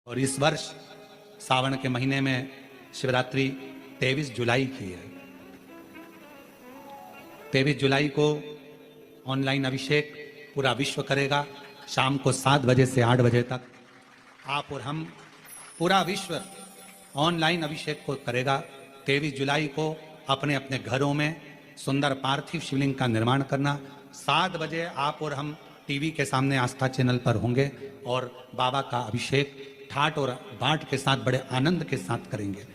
और इस वर्ष सावन के महीने में शिवरात्रि 23 जुलाई की है। 23 जुलाई को ऑनलाइन अभिषेक पूरा विश्व करेगा। शाम को 7 बजे से 8 बजे तक आप और हम पूरा विश्व ऑनलाइन अभिषेक को करेगा। 23 जुलाई को अपने अपने घरों में सुंदर पार्थिव शिवलिंग का निर्माण करना। 7 बजे आप और हम टीवी के सामने आस्था चैनल पर होंगे और बाबा का अभिषेक ठाट और बाट के साथ बड़े आनंद के साथ करेंगे।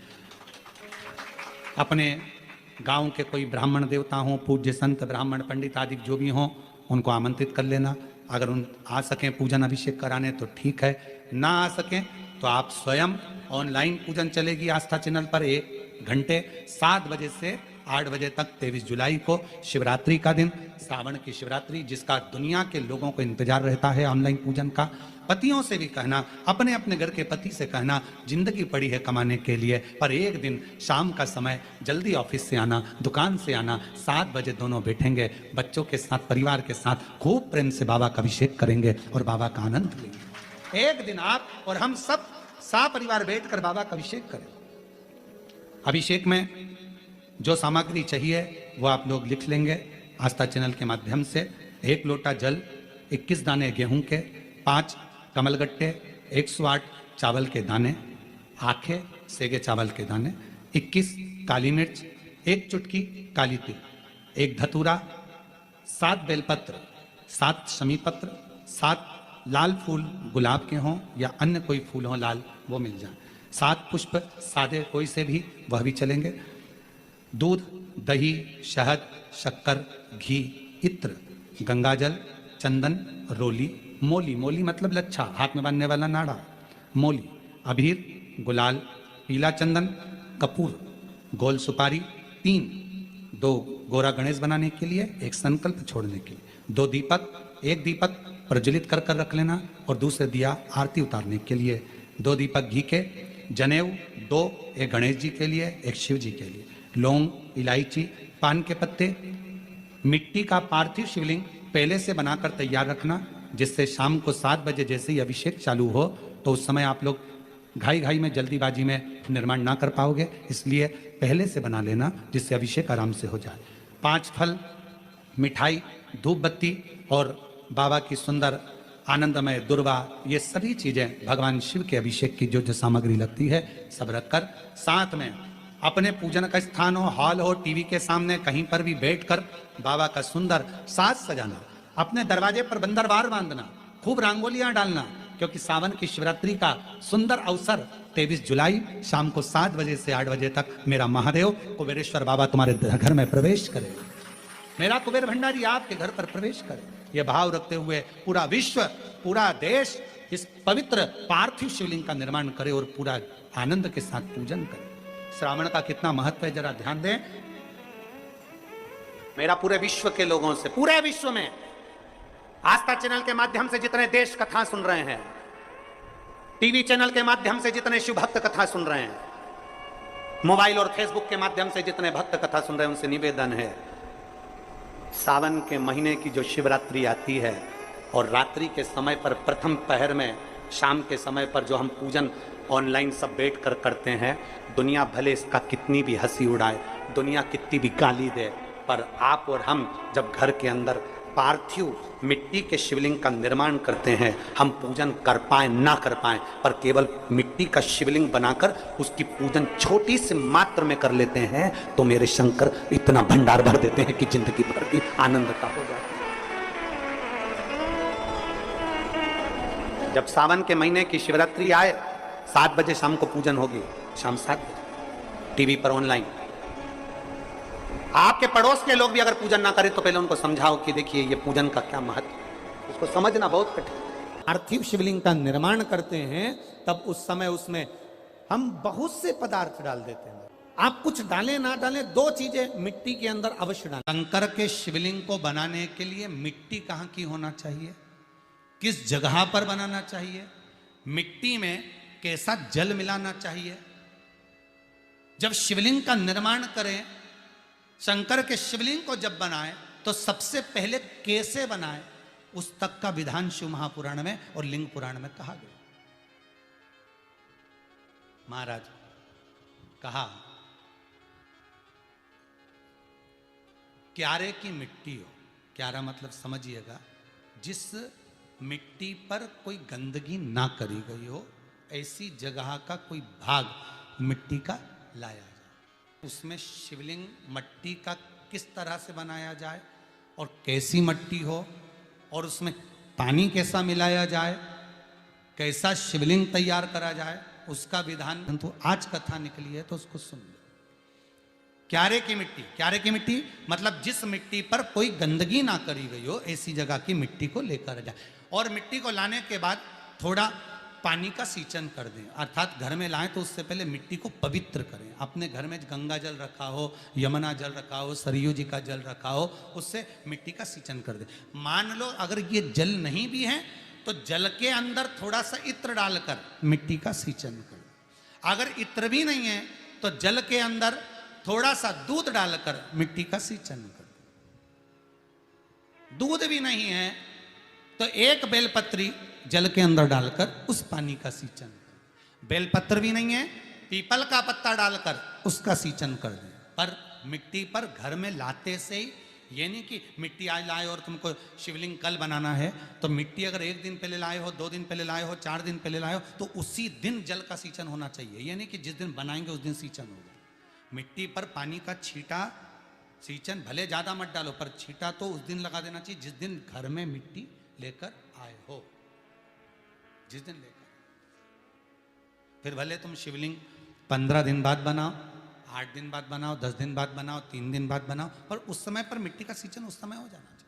अपने गांव के कोई ब्राह्मण देवता हों, पूज्य संत ब्राह्मण पंडित आदि जो भी हों, उनको आमंत्रित कर लेना। अगर उन आ सकें पूजन अभिषेक कराने तो ठीक है, ना आ सकें तो आप स्वयं ऑनलाइन पूजन चलेगी आस्था चैनल पर 1 घंटे 7 बजे से 8 बजे तक 23 जुलाई को शिवरात्रि का दिन, सावन की शिवरात्रि, जिसका दुनिया के लोगों को इंतजार रहता है ऑनलाइन पूजन का। पतियों से भी कहना, अपने अपने घर के पति से कहना, जिंदगी पड़ी है कमाने के लिए, पर एक दिन शाम का समय जल्दी ऑफिस से आना, दुकान से आना, 7 बजे दोनों बैठेंगे बच्चों के साथ, परिवार के साथ, खूब प्रेम से बाबा का अभिषेक करेंगे और बाबा का आनंद लेंगे। एक दिन आप और हम सब परिवार बैठकर बाबा का अभिषेक करें। अभिषेक में जो सामग्री चाहिए वो आप लोग लिख लेंगे आस्था चैनल के माध्यम से। 1 लोटा जल, 21 दाने गेहूं के, 5 कमलगट्टे, 108 चावल के दाने, आखे सेगे चावल के दाने, 21 काली मिर्च, 1 चुटकी काली तिल, 1 धतूरा, 7 बेलपत्र, 7 शमी पत्र, 7 लाल फूल गुलाब के हों या अन्य कोई फूल हो लाल वो मिल जाए, 7 पुष्प सादे कोई से भी वह भी चलेंगे, दूध, दही, शहद, शक्कर, घी, इत्र, गंगाजल, चंदन, रोली, मोली, मोली मतलब लच्छा, हाथ में बांधने वाला नाड़ा, मोली, अबीर, गुलाल, पीला चंदन, कपूर, गोल सुपारी, 2 गोरा गणेश बनाने के लिए, 1 संकल्प छोड़ने के लिए, 2 दीपक, 1 दीपक प्रज्वलित कर रख लेना और दूसरे दिया आरती उतारने के लिए, 2 दीपक घी के, जनेऊ 2, 1 गणेश जी के लिए, 1 शिव जी के लिए, लौंग, इलायची, पान के पत्ते, मिट्टी का पार्थिव शिवलिंग पहले से बनाकर तैयार रखना, जिससे शाम को 7 बजे जैसे ही अभिषेक चालू हो तो उस समय आप लोग घाई में जल्दीबाजी में निर्माण ना कर पाओगे, इसलिए पहले से बना लेना जिससे अभिषेक आराम से हो जाए। 5 फल, मिठाई, धूप बत्ती और बाबा की सुंदर आनंदमय दुर्वा, ये सभी चीजें भगवान शिव के अभिषेक की जो सामग्री लगती है सब रखकर, साथ में अपने पूजन का स्थान हो, हॉल हो, टीवी के सामने कहीं पर भी बैठकर बाबा का सुंदर साज सजाना, अपने दरवाजे पर बंदरवार बांधना, खूब रंगोलियां डालना, क्योंकि सावन की शिवरात्रि का सुंदर अवसर 23 जुलाई शाम को 7 बजे से 8 बजे तक मेरा महादेव कुबेरेश्वर बाबा तुम्हारे घर में प्रवेश करे, मेरा कुबेर भंडारी आपके घर पर प्रवेश करे। यह भाव रखते हुए पूरा विश्व, पूरा देश इस पवित्र पार्थिव शिवलिंग का निर्माण करे और पूरा आनंद के साथ पूजन करे। श्रावण का कितना महत्व है जरा ध्यान दें। मेरा पूरे विश्व के लोगों से, पूरे विश्व में आस्था चैनल के माध्यम से जितने देश कथा सुन रहे हैं, टीवी चैनल के माध्यम से जितने शिव भक्त कथा सुन रहे हैं, मोबाइल और फेसबुक के माध्यम से जितने भक्त कथा सुन रहे हैं, उनसे निवेदन है, सावन के महीने की जो शिवरात्रि आती है और रात्रि के समय पर प्रथम पहर में शाम के समय पर जो हम पूजन ऑनलाइन सब बैठ कर करते हैं, दुनिया भले इसका कितनी भी हंसी उड़ाए, दुनिया कितनी भी गाली दे, पर आप और हम जब घर के अंदर पार्थिव मिट्टी के शिवलिंग का निर्माण करते हैं, हम पूजन कर पाए ना कर पाए, पर केवल मिट्टी का शिवलिंग बनाकर उसकी पूजन छोटी सी मात्र में कर लेते हैं तो मेरे शंकर इतना भंडार भर देते हैं कि जिंदगी भर की आनंदता हो जाती है। जब सावन के महीने की शिवरात्रि आए, 7 बजे शाम को पूजन होगी, शाम 7 बजे टीवी पर ऑनलाइन। आपके पड़ोस के लोग भी अगर पूजन ना करें तो पहले उनको समझाओ कि देखिए ये पूजन का क्या महत्व, उसको समझना बहुत कठिन। पार्थिव शिवलिंग का निर्माण करते हैं तब उस समय उसमें हम बहुत से पदार्थ डाल देते हैं। आप कुछ डालें ना डालें, 2 चीजें मिट्टी के अंदर अवश्य डालें। शंकर के शिवलिंग को बनाने के लिए मिट्टी कहां की होना चाहिए, किस जगह पर बनाना चाहिए, मिट्टी में कैसा जल मिलाना चाहिए। जब शिवलिंग का निर्माण करें, शंकर के शिवलिंग को जब बनाए तो सबसे पहले कैसे बनाए, उस तक का विधान शिव महापुराण में और लिंग पुराण में कहा गया। महाराज कहा, क्यारे की मिट्टी हो, क्यारा मतलब समझिएगा, जिस मिट्टी पर कोई गंदगी ना करी गई हो, ऐसी जगह का कोई भाग मिट्टी का लाया जाए। उसमें शिवलिंग मट्टी का किस तरह से बनाया जाए और कैसी मट्टी हो, और उसमें पानी कैसा मिलाया जाए, कैसा शिवलिंग तैयार करा जाए, उसका विधान तो आज कथा निकली है तो उसको सुन लो। क्यारे की मिट्टी, क्यारे की मिट्टी मतलब जिस मिट्टी पर कोई गंदगी ना करी गई हो, ऐसी जगह की मिट्टी को लेकर जाए। और मिट्टी को लाने के बाद थोड़ा पानी का सींचन कर दें, अर्थात घर में लाएं तो उससे पहले मिट्टी को पवित्र करें। अपने घर में गंगा जल रखा हो, यमुना जल रखा हो, सरयू जी का जल रखा हो, उससे मिट्टी का सींचन कर दें। मान लो अगर ये जल नहीं भी है तो जल के अंदर थोड़ा सा इत्र डालकर मिट्टी का सींचन कर। अगर इत्र भी नहीं है तो जल के अंदर थोड़ा सा दूध डालकर मिट्टी का सींचन कर। दूध भी नहीं है तो एक बेलपत्री जल के अंदर डालकर उस पानी का सींचन कर। बेलपत्र भी नहीं है, पीपल का पत्ता डालकर उसका सींचन कर दें। पर मिट्टी पर घर में लाते से ही, ये नहीं कि मिट्टी आज लाए और तुमको शिवलिंग कल बनाना है, तो मिट्टी अगर एक दिन पहले लाए हो, 2 दिन पहले लाए हो, 4 दिन पहले लाए हो, तो उसी दिन जल का सींचन होना चाहिए। ये नहीं कि जिस दिन बनाएंगे उस दिन सींचन होगा। मिट्टी पर पानी का छींटा, सींचन भले ज़्यादा मत डालो, पर छींटा तो उस दिन लगा देना चाहिए जिस दिन घर में मिट्टी लेकर आए हो, जिस दिन लेकर। फिर भले तुम शिवलिंग 15 दिन बाद बनाओ, 8 दिन बाद बनाओ, 10 दिन बाद बनाओ, 3 दिन बाद बनाओ, पर उस समय पर मिट्टी का सींचन उस समय हो जाना चाहिए।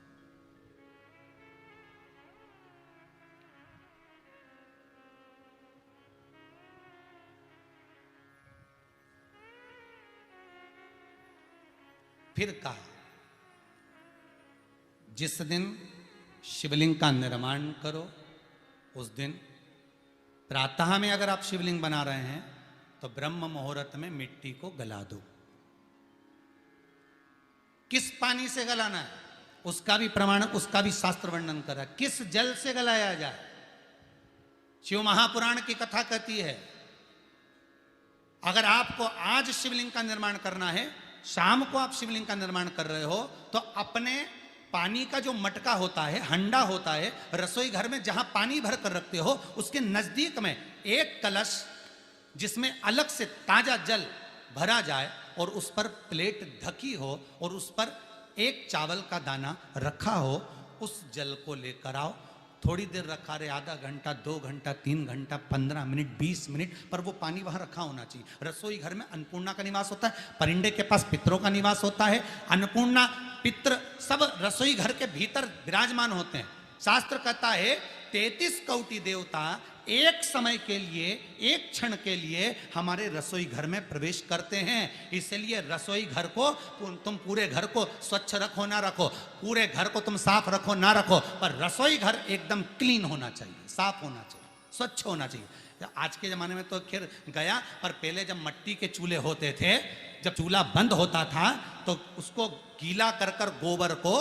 फिर कहा, जिस दिन शिवलिंग का निर्माण करो उस दिन प्रातः में अगर आप शिवलिंग बना रहे हैं तो ब्रह्म मुहूर्त में मिट्टी को गला दो। किस पानी से गलाना है उसका भी प्रमाण, उसका भी शास्त्र वर्णन करा। किस जल से गलाया जाए, शिव महापुराण की कथा कहती है, अगर आपको आज शिवलिंग का निर्माण करना है, शाम को आप शिवलिंग का निर्माण कर रहे हो, तो अपने पानी का जो मटका होता है, हंडा होता है, रसोई घर में जहां पानी भर कर रखते हो, उसके नजदीक में एक कलश जिसमें अलग से ताजा जल भरा जाए और उस पर प्लेट ढकी हो और उस पर एक चावल का दाना रखा हो, उस जल को लेकर आओ। थोड़ी देर रखा रहे, आधा घंटा, 2 घंटा, 3 घंटा, 15 मिनट, 20 मिनट, पर वो पानी वहां रखा होना चाहिए। रसोई घर में अन्नपूर्णा का निवास होता है, परिंदे के पास पितरों का निवास होता है। अन्नपूर्णा, पित्र सब रसोई घर के भीतर विराजमान होते हैं। शास्त्र कहता है 33 कोटि देवता एक समय के लिए, एक क्षण के लिए हमारे रसोई घर में प्रवेश करते हैं। इसलिए रसोई घर को तुम पूरे घर को स्वच्छ रखो ना रखो, पूरे घर को तुम साफ रखो ना रखो, पर रसोई घर एकदम क्लीन होना चाहिए, साफ होना चाहिए, स्वच्छ होना चाहिए। आज के ज़माने में तो खैर गया, पर पहले जब मट्टी के चूल्हे होते थे, जब चूल्हा बंद होता था तो उसको गीला कर कर, गोबर को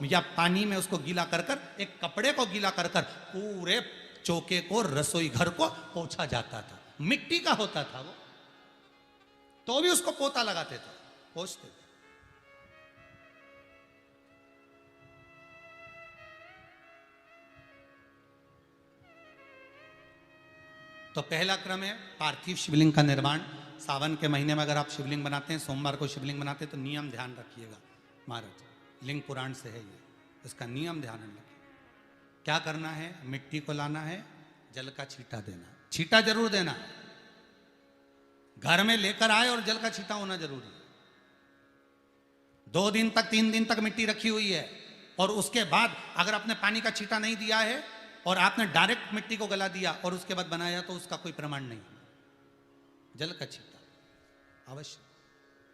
या पानी में उसको गीला कर कर, एक कपड़े को गीला कर कर पूरे चौके को, रसोई घर को पोंछा जाता था। मिट्टी का होता था वो, तो भी उसको पोता लगाते थे, पोंछते थे। तो पहला क्रम है पार्थिव शिवलिंग का निर्माण। सावन के महीने में अगर आप शिवलिंग बनाते हैं, सोमवार को शिवलिंग बनाते हैं, तो नियम ध्यान रखिएगा महाराज, लिंग पुराण से है ये, इसका नियम ध्यान रखिए। क्या करना है, मिट्टी को लाना है, जल का छींटा देना, छींटा जरूर देना, घर में लेकर आए और जल का छींटा होना जरूरी है। 2 दिन तक, 3 दिन तक मिट्टी रखी हुई है और उसके बाद अगर आपने पानी का छींटा नहीं दिया है और आपने डायरेक्ट मिट्टी को गला दिया और उसके बाद बनाया, तो उसका कोई प्रमाण नहीं। जल का छींटा अवश्य।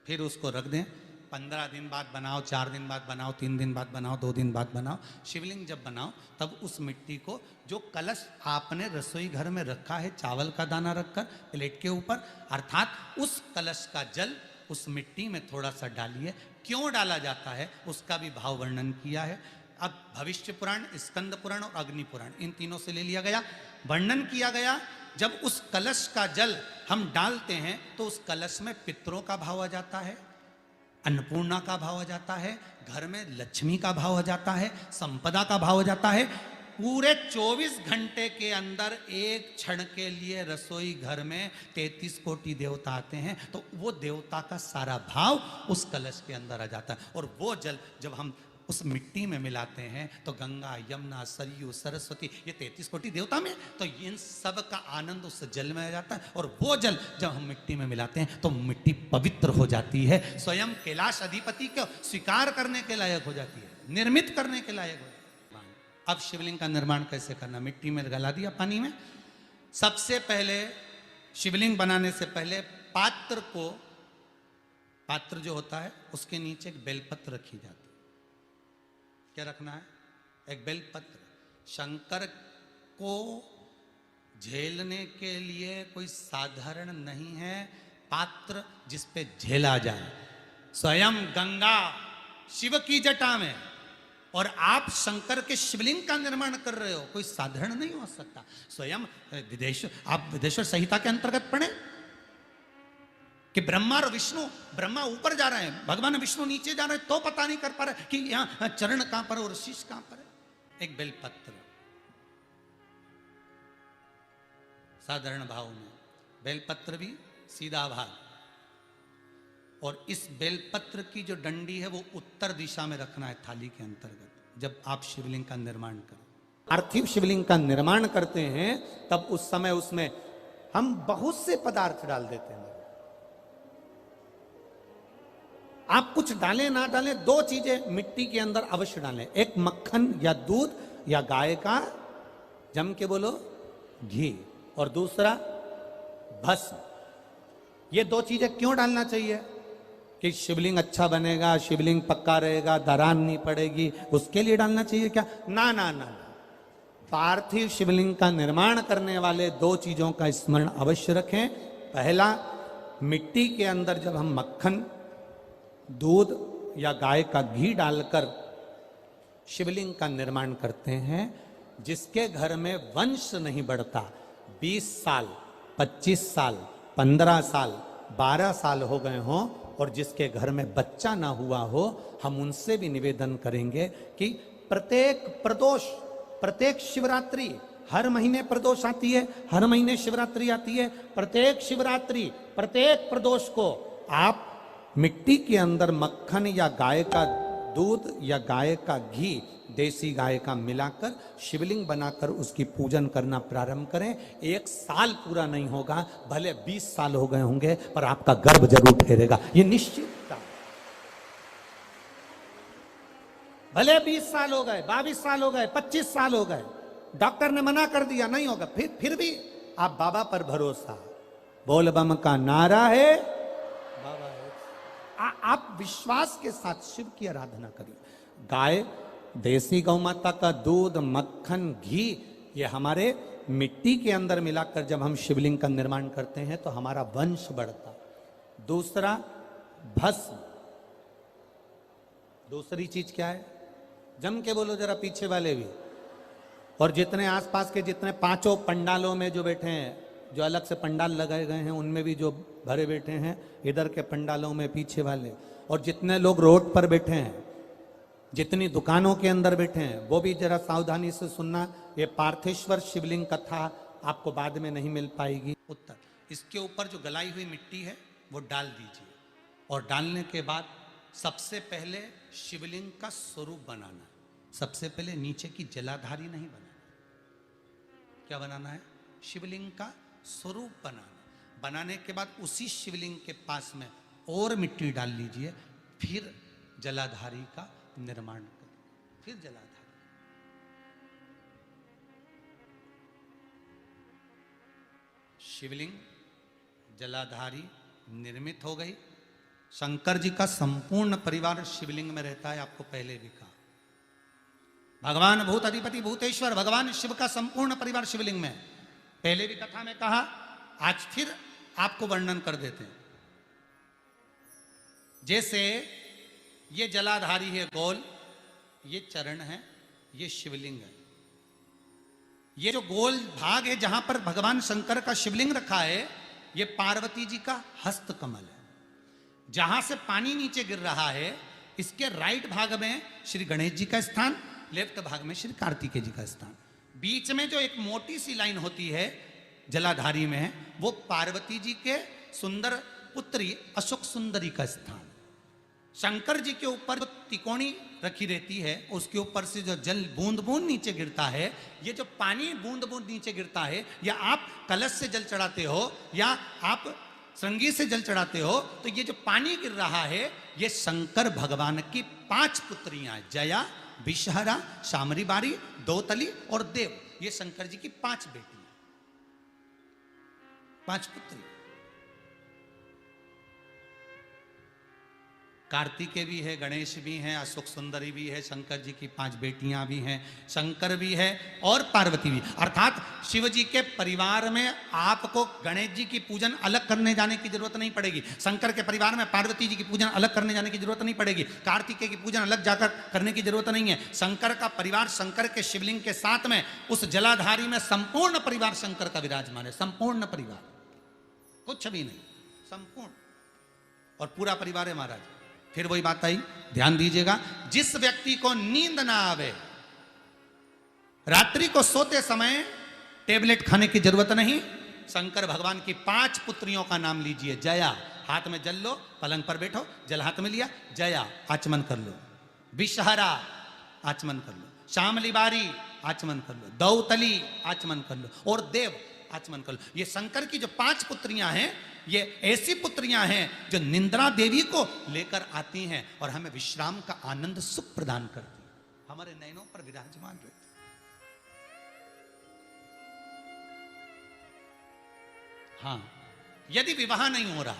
फिर उसको रख दें, 15 दिन बाद बनाओ, 4 दिन बाद बनाओ, 3 दिन बाद बनाओ, 2 दिन बाद बनाओ। शिवलिंग जब बनाओ तब उस मिट्टी को, जो कलश आपने रसोई घर में रखा है चावल का दाना रखकर प्लेट के ऊपर, अर्थात उस कलश का जल उस मिट्टी में थोड़ा सा डालिए। क्यों डाला जाता है उसका भी भाव वर्णन किया है। अब भविष्य पुराण, स्कंद पुराण और अग्नि पुराण, इन तीनों से ले लिया गया, वर्णन किया गया जब उस कलश का जल हम डालते हैं तो उस कलश में पितरों का भाव आ जाता है, अन्नपूर्णा का भाव आ जाता है, घर में लक्ष्मी का भाव आ जाता है, संपदा का भाव आ जाता है। पूरे 24 घंटे के अंदर एक क्षण के लिए रसोई घर में 33 कोटि देवता आते हैं, तो वो देवता का सारा भाव उस कलश के अंदर आ जाता है। और वो जल जब हम उस मिट्टी में मिलाते हैं तो गंगा, यमुना, सरयू, सरस्वती, ये 33 कोटि देवता में, तो इन सब का आनंद उस जल में आ जाता है। और वो जल जब हम मिट्टी में मिलाते हैं तो मिट्टी पवित्र हो जाती है, स्वयं कैलाश अधिपति को स्वीकार करने के लायक हो जाती है, निर्मित करने के लायक हो जाती है। अब शिवलिंग का निर्माण कैसे करना? मिट्टी में गला दिया पानी में। सबसे पहले शिवलिंग बनाने से पहले पात्र जो होता है उसके नीचे एक बेलपत्र रखी जाती है। क्या रखना है? एक बेलपत्र। शंकर को झेलने के लिए कोई साधारण नहीं है पात्र जिस पे झेला जाए। स्वयं गंगा शिव की जटा में और आप शंकर के शिवलिंग का निर्माण कर रहे हो, कोई साधारण नहीं हो सकता। स्वयं आप विदेश्वर संहिता के अंतर्गत पढ़े कि ब्रह्मा और विष्णु, ब्रह्मा ऊपर जा रहे हैं, भगवान विष्णु नीचे जा रहे हैं, तो पता नहीं कर पा रहे कि यहां चरण कहां पर और शीश कहां पर है। एक बेलपत्र साधारण भाव में, बेलपत्र भी सीधा भाग, और इस बेलपत्र की जो डंडी है वो उत्तर दिशा में रखना है थाली के अंतर्गत। जब आप शिवलिंग का निर्माण करें, पार्थिव शिवलिंग का निर्माण करते हैं, तब उस समय उसमें हम बहुत से पदार्थ डाल देते हैं। आप कुछ डालें ना डालें, दो चीजें मिट्टी के अंदर अवश्य डालें। एक मक्खन या दूध या गाय का, जम के बोलो, घी, और दूसरा भस्म। ये दो चीजें क्यों डालना चाहिए? कि शिवलिंग अच्छा बनेगा, शिवलिंग पक्का रहेगा, दरार नहीं पड़ेगी, उसके लिए डालना चाहिए क्या? ना ना ना, पार्थिव शिवलिंग का निर्माण करने वाले दो चीजों का स्मरण अवश्य रखें। पहला, मिट्टी के अंदर जब हम मक्खन, दूध या गाय का घी डालकर शिवलिंग का निर्माण करते हैं, जिसके घर में वंश नहीं बढ़ता, 20 साल, 25 साल, 15 साल, 12 साल हो गए हों, और जिसके घर में बच्चा ना हुआ हो, हम उनसे भी निवेदन करेंगे कि प्रत्येक प्रदोष, प्रत्येक शिवरात्रि, हर महीने प्रदोष आती है, हर महीने शिवरात्रि आती है, प्रत्येक शिवरात्रि, प्रत्येक प्रदोष को आप मिट्टी के अंदर मक्खन या गाय का दूध या गाय का घी, देसी गाय का मिलाकर शिवलिंग बनाकर उसकी पूजन करना प्रारंभ करें। 1 साल पूरा नहीं होगा, भले 20 साल हो गए होंगे, पर आपका गर्भ जरूर ठहरेगा, ये निश्चित था। भले 20 साल हो गए, 22 साल हो गए, 25 साल हो गए, डॉक्टर ने मना कर दिया नहीं होगा, फिर भी आप बाबा पर भरोसा, बोल बम का नारा है, बाबा है। आप विश्वास के साथ शिव की आराधना करिए। गाय, देसी गौ माता का दूध, मक्खन, घी, ये हमारे मिट्टी के अंदर मिलाकर जब हम शिवलिंग का निर्माण करते हैं तो हमारा वंश बढ़ता। दूसरा, भस्म। दूसरी चीज क्या है? जम के बोलो जरा पीछे वाले भी, और जितने आसपास के जितने 5 पंडालों में जो बैठे हैं, जो अलग से पंडाल लगाए गए हैं उनमें भी जो भरे बैठे हैं, इधर के पंडालों में पीछे वाले, और जितने लोग रोड पर बैठे हैं, जितनी दुकानों के अंदर बैठे हैं, वो भी जरा सावधानी से सुनना। ये पार्थेश्वर शिवलिंग कथा आपको बाद में नहीं मिल पाएगी। उत्तर, इसके ऊपर जो गलाई हुई मिट्टी है वो डाल दीजिए, और डालने के बाद सबसे पहले शिवलिंग का स्वरूप बनाना। सबसे पहले नीचे की जलाधारी नहीं बनाना। क्या बनाना है? शिवलिंग का स्वरूप बनाना। बनाने के बाद उसी शिवलिंग के पास में और मिट्टी डाल लीजिए, फिर जलाधारी का निर्माण करें, फिर जलाधारी। शिवलिंग, जलाधारी निर्मित हो गई। शंकर जी का संपूर्ण परिवार शिवलिंग में रहता है, आपको पहले भी कहा। भगवान भूत अधिपति भूतेश्वर, भगवान शिव का संपूर्ण परिवार शिवलिंग में, पहले भी कथा में कहा, आज फिर आपको वर्णन कर देते हैं। जैसे ये जलाधारी है गोल, ये चरण है, ये शिवलिंग है। ये जो गोल भाग है जहां पर भगवान शंकर का शिवलिंग रखा है, ये पार्वती जी का हस्त कमल है। जहां से पानी नीचे गिर रहा है, इसके राइट भाग में श्री गणेश जी का स्थान, लेफ्ट भाग में श्री कार्तिकेय जी का स्थान। बीच में जो एक मोटी सी लाइन होती है जलाधारी में, वो पार्वती जी के सुंदर पुत्री अशोक सुंदरी का स्थान। शंकर जी के ऊपर जो तिकोनी रखी रहती है, उसके ऊपर से जो जल बूंद बूंद नीचे गिरता है, ये जो पानी बूंद बूंद नीचे गिरता है, या आप कलश से जल चढ़ाते हो या आप श्रृंगी से जल चढ़ाते हो, तो ये जो पानी गिर रहा है, ये शंकर भगवान की 5 पुत्रियां, जया, विषहरा, शामरी बारी, दौतली और देव, ये शंकर जी की 5 बेटियां, 5 पुत्री। कार्तिकेय भी है, गणेश भी हैं, अशोक सुंदरी भी है, शंकर जी की 5 बेटियां भी हैं, शंकर भी है और पार्वती भी। अर्थात शिव जी के परिवार में आपको गणेश जी की पूजन अलग करने जाने की जरूरत नहीं पड़ेगी, शंकर के परिवार में पार्वती जी की पूजन अलग करने जाने की जरूरत नहीं पड़ेगी, कार्तिकेय की पूजन अलग जाकर करने की जरूरत नहीं है। शंकर का परिवार शंकर के शिवलिंग के साथ में उस जलाधारी में संपूर्ण परिवार शंकर का विराजमान है, संपूर्ण परिवार, कुछ भी नहीं, संपूर्ण और पूरा परिवार है महाराज। फिर वही बात आई, ध्यान दीजिएगा, जिस व्यक्ति को नींद ना आवे, रात्रि को सोते समय टेबलेट खाने की जरूरत नहीं, शंकर भगवान की 5 पुत्रियों का नाम लीजिए। जया, हाथ में जल लो, पलंग पर बैठो, जल हाथ में लिया, जया आचमन कर लो, विषहरा आचमन कर लो, शामली बारी आचमन कर लो, दौतली आचमन कर लो और देव आचमन कर लो। ये शंकर की जो 5 पुत्रियां हैं, ये ऐसी पुत्रियां हैं जो निंद्रा देवी को लेकर आती हैं और हमें विश्राम का आनंद सुख प्रदान करती हैं, हमारे नयनों पर विराजमान रहती। हाँ, यदि विवाह नहीं हो रहा,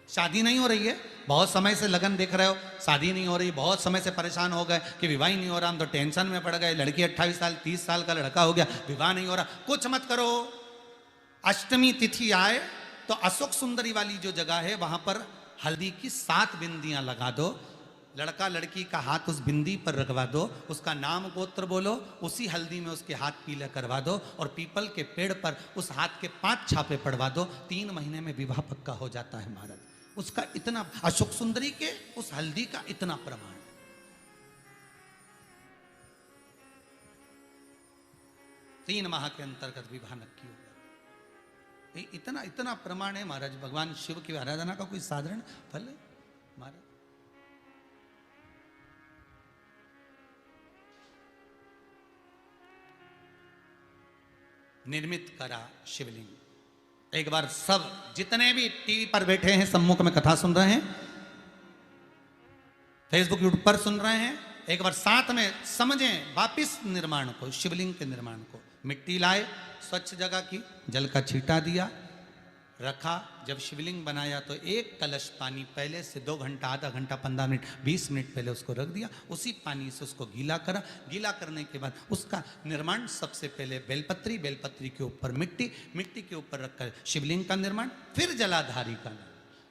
शादी नहीं हो रही है, बहुत समय से लगन देख रहे हो, शादी नहीं हो रही, बहुत समय से परेशान हो गए कि विवाह ही नहीं हो रहा, हम तो टेंशन में पड़ गए, लड़की 28 साल 30 साल का लड़का हो गया, विवाह नहीं हो रहा, कुछ मत करो। अष्टमी तिथि आए तो अशोक सुंदरी वाली जो जगह है, वहां पर हल्दी की 7 बिंदियां लगा दो, लड़का लड़की का हाथ उस बिंदी पर रखवा दो, उसका नाम गोत्र बोलो, उसी हल्दी में उसके हाथ पीले करवा दो और पीपल के पेड़ पर उस हाथ के 5 छापे पड़वा दो, 3 महीने में विवाह पक्का हो जाता है महाराज। उसका इतना, अशोक सुंदरी के उस हल्दी का इतना प्रमाण, 3 माह के अंतर्गत विवाह नक्की हो गया। इतना इतना प्रमाण है महाराज, भगवान शिव की आराधना का कोई साधारण फल है महाराज। निर्मित करा शिवलिंग। एक बार सब जितने भी टीवी पर बैठे हैं, सम्मुख में कथा सुन रहे हैं, फेसबुक यूट्यूब पर सुन रहे हैं, एक बार साथ में समझें वापिस निर्माण को, शिवलिंग के निर्माण को। मिट्टी लाए, स्वच्छ जगह की, जल का छींटा दिया, रखा। जब शिवलिंग बनाया तो 1 कलश पानी पहले से 2 घंटा, आधा घंटा, 15 मिनट, 20 मिनट पहले उसको रख दिया, उसी पानी से उसको गीला करा। गीला करने के बाद उसका निर्माण, सबसे पहले बेलपत्री, बेलपत्री के ऊपर मिट्टी, मिट्टी के ऊपर रखकर शिवलिंग का निर्माण, फिर जलाधारी का निर्माण,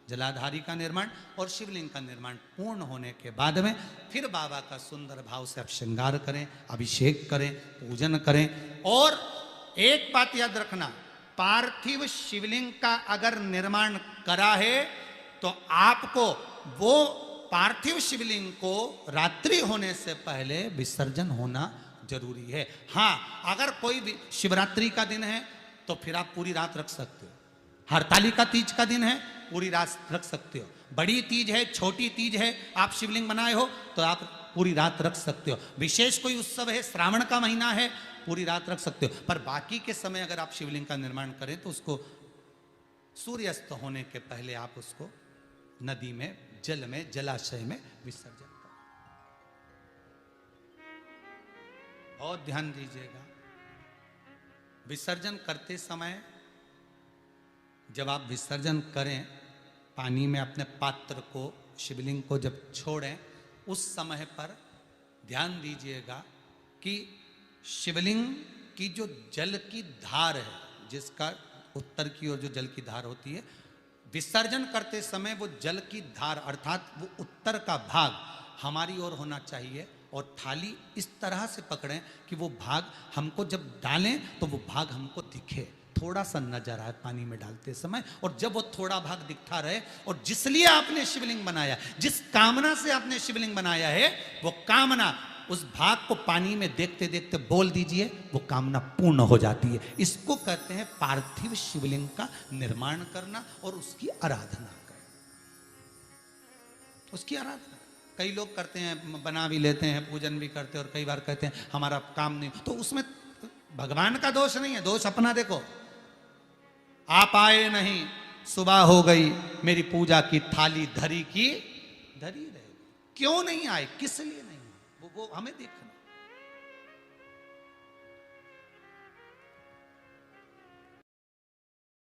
जलाधारी का निर्माण और शिवलिंग का निर्माण पूर्ण होने के बाद में फिर बाबा का सुंदर भाव से आप श्रृंगार करें, अभिषेक करें, पूजन करें। और एक बात याद रखना, पार्थिव शिवलिंग का अगर निर्माण करा है तो आपको वो पार्थिव शिवलिंग को रात्रि होने से पहले विसर्जन होना जरूरी है। हाँ, अगर कोई शिवरात्रि का दिन है तो फिर आप पूरी रात रख सकते हो, हरतालिका तीज का दिन है पूरी रात रख सकते हो, बड़ी तीज है, छोटी तीज है, आप शिवलिंग बनाए हो तो आप पूरी रात रख सकते हो, विशेष कोई उत्सव है, श्रावण का महीना है, पूरी रात रख सकते हो। पर बाकी के समय अगर आप शिवलिंग का निर्माण करें तो उसको सूर्यास्त होने के पहले आप उसको नदी में, जल में, जलाशय में विसर्जन करें। बहुत ध्यान दीजिएगा, विसर्जन करते समय जब आप विसर्जन करें, पानी में अपने पात्र को, शिवलिंग को जब छोड़ें, उस समय पर ध्यान दीजिएगा कि शिवलिंग की जो जल की धार है, जिसका उत्तर की ओर जो जल की धार होती है, विसर्जन करते समय वो जल की धार अर्थात वो उत्तर का भाग हमारी ओर होना चाहिए और थाली इस तरह से पकड़ें कि वो भाग हमको जब डालें तो वो भाग हमको दिखे, थोड़ा सा नजर आए पानी में डालते समय। और जब वो थोड़ा भाग दिखता रहे, और जिसलिए आपने शिवलिंग बनाया, जिस कामना से आपने शिवलिंग बनाया है, वो कामना उस भाग को पानी में देखते देखते बोल दीजिए, वो कामना पूर्ण हो जाती है। इसको कहते हैं पार्थिव शिवलिंग का निर्माण करना और उसकी आराधना करना, उसकी आराधना। कई लोग करते हैं, बना भी लेते हैं, पूजन भी करते हैं, और कई बार कहते हैं हमारा काम नहीं, तो उसमें भगवान का दोष नहीं है, दोष अपना। देखो, आप आए नहीं, सुबह हो गई, मेरी पूजा की थाली धरी की धरी रहेगी। क्यों नहीं आए, किस लिए नहीं, वो हमें देखना।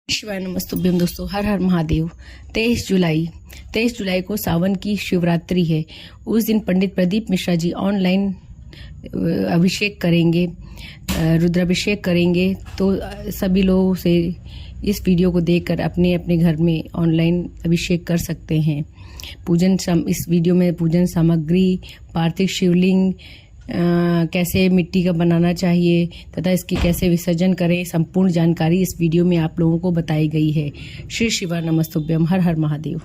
शिवाय नमस्तुभ्यम। दोस्तों, हर हर महादेव। 23 जुलाई को सावन की शिवरात्रि है। उस दिन पंडित प्रदीप मिश्रा जी ऑनलाइन अभिषेक करेंगे, रुद्राभिषेक करेंगे। तो सभी लोगों से इस वीडियो को देखकर अपने अपने घर में ऑनलाइन अभिषेक कर सकते हैं। इस वीडियो में पूजन सामग्री, पार्थिव शिवलिंग कैसे मिट्टी का बनाना चाहिए तथा इसकी कैसे विसर्जन करें, संपूर्ण जानकारी इस वीडियो में आप लोगों को बताई गई है। श्री शिवा नमस्तुभ्यम। हर हर महादेव।